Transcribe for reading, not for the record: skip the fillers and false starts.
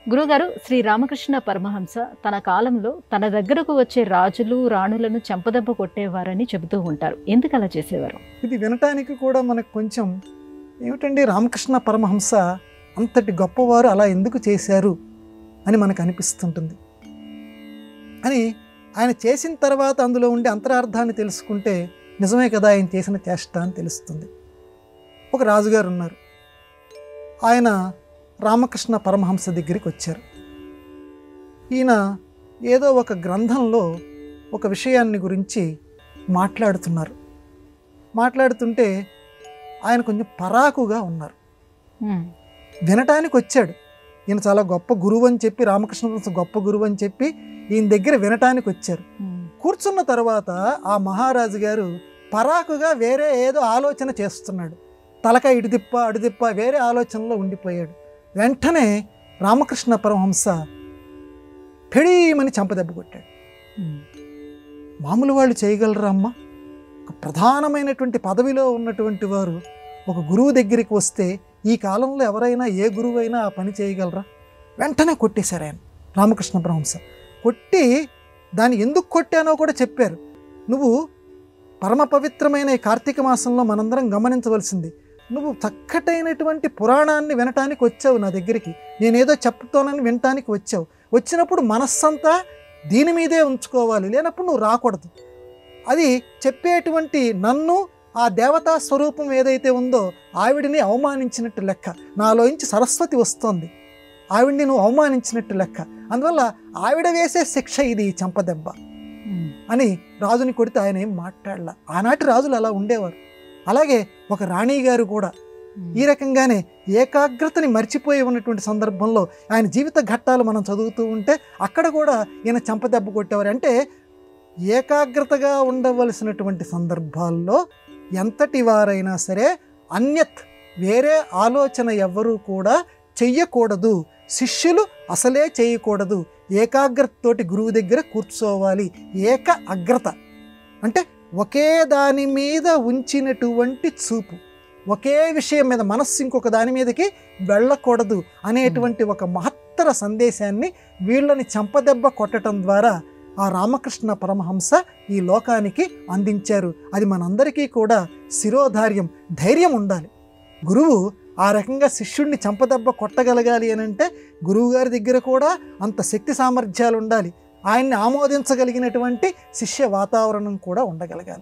గురుగారు, శ్రీ రామకృష్ణ పరమహంస తన కాలంలో తన దగ్గరకు వచ్చే రాజులు, రాణులను చెంపదెబ్బ కొట్టేవారని చెబుతూ ఉంటారు. ఎందుకు అలా చేసేవారు? ఇది వినటానికి కూడా మనకు కొంచెం ఏమిటండి, రామకృష్ణ పరమహంస అంతటి గొప్పవారు అలా ఎందుకు చేశారు అని మనకు అనిపిస్తుంటుంది. అని ఆయన చేసిన తర్వాత అందులో ఉండే అంతరార్థాన్ని తెలుసుకుంటే నిజమే కదా ఆయన చేసిన చేష్ట అని తెలుస్తుంది. ఒక రాజుగారు ఉన్నారు. ఆయన రామకృష్ణ పరమహంస దగ్గరికి వచ్చారు. ఈయన ఏదో ఒక గ్రంథంలో ఒక విషయాన్ని గురించి మాట్లాడుతుంటే ఆయన కొంచెం పరాకుగా ఉన్నారు. వినటానికి వచ్చాడు. ఈయన చాలా గొప్ప గురువు అని చెప్పి, రామకృష్ణ పరమహంస గొప్ప గురువు అని చెప్పి ఈయన దగ్గర వినటానికి వచ్చారు. కూర్చున్న తర్వాత ఆ మహారాజు గారు పరాకుగా వేరే ఏదో ఆలోచన చేస్తున్నాడు. తలక ఇటుదిప్ప అడుదిప్ప వేరే ఆలోచనలో ఉండిపోయాడు. వెంటనే రామకృష్ణ పరమహంస పెడీమని చెంపదెబ్బ కొట్టాడు. మామూలు వాళ్ళు చేయగలరా అమ్మ? ఒక ప్రధానమైనటువంటి పదవిలో ఉన్నటువంటి వారు ఒక గురువు దగ్గరికి వస్తే ఈ కాలంలో ఎవరైనా ఏ గురువు అయినా ఆ పని చేయగలరా? వెంటనే కొట్టేశారు ఆయన రామకృష్ణ పరమహంస. కొట్టి దాన్ని ఎందుకు కొట్టానో కూడా చెప్పారు. నువ్వు పరమ పవిత్రమైన ఈ కార్తీక మాసంలో మనందరం గమనించవలసింది, నువ్వు చక్కటైనటువంటి పురాణాన్ని వినటానికి వచ్చావు నా దగ్గరికి, నేనేదో చెప్తానని వినటానికి వచ్చావు. వచ్చినప్పుడు మనస్సంతా దీని మీదే ఉంచుకోవాలి, లేనప్పుడు నువ్వు రాకూడదు. అది చెప్పేటువంటి నన్ను, ఆ దేవతా స్వరూపం ఏదైతే ఉందో ఆవిడిని అవమానించినట్టు లెక్క. నాలోంచి సరస్వతి వస్తోంది, ఆవిడ్ని నువ్వు అవమానించినట్టు లెక్క. అందువల్ల ఆవిడ వేసే శిక్ష ఇది, చెంపదెబ్బ అని రాజుని కొడితే ఆయన ఏం మాట్లాడలా. ఆనాటి రాజులు అలా ఉండేవారు. అలాగే ఒక రాణి గారు కూడా ఈ రకంగానే ఏకాగ్రతని మర్చిపోయి ఉన్నటువంటి సందర్భంలో ఆయన జీవిత ఘట్టాలు మనం చదువుతూ ఉంటే అక్కడ కూడా ఈయన చెంపదెబ్బ కొట్టేవారు. అంటే ఏకాగ్రతగా ఉండవలసినటువంటి సందర్భాల్లో ఎంతటి వారైనా సరే అన్యత్ వేరే ఆలోచన ఎవ్వరూ కూడా చెయ్యకూడదు. శిష్యులు అసలే చేయకూడదు. ఏకాగ్రతతోటి గురువు దగ్గర కూర్చోవాలి. ఏక అగ్రత అంటే ఒకే దాని మీద ఉంచినటువంటి చూపు, ఒకే విషయం మీద మనస్సు ఇంకొక దాని మీదకి వెళ్ళకూడదు అనేటువంటి ఒక మహత్తర సందేశాన్ని వీళ్ళని చెంపదెబ్బ కొట్టడం ద్వారా ఆ రామకృష్ణ పరమహంస ఈ లోకానికి అందించారు. అది మనందరికీ కూడా శిరోధార్యం, ధైర్యం ఉండాలి. గురువు ఆ రకంగా శిష్యుడిని చెంపదెబ్బ కొట్టగలగాలి అని అంటే గురువుగారి దగ్గర కూడా అంత శక్తి సామర్థ్యాలు ఉండాలి. ఆయన్ని ఆమోదించగలిగినటువంటి శిష్య వాతావరణం కూడా ఉండగలగాలి.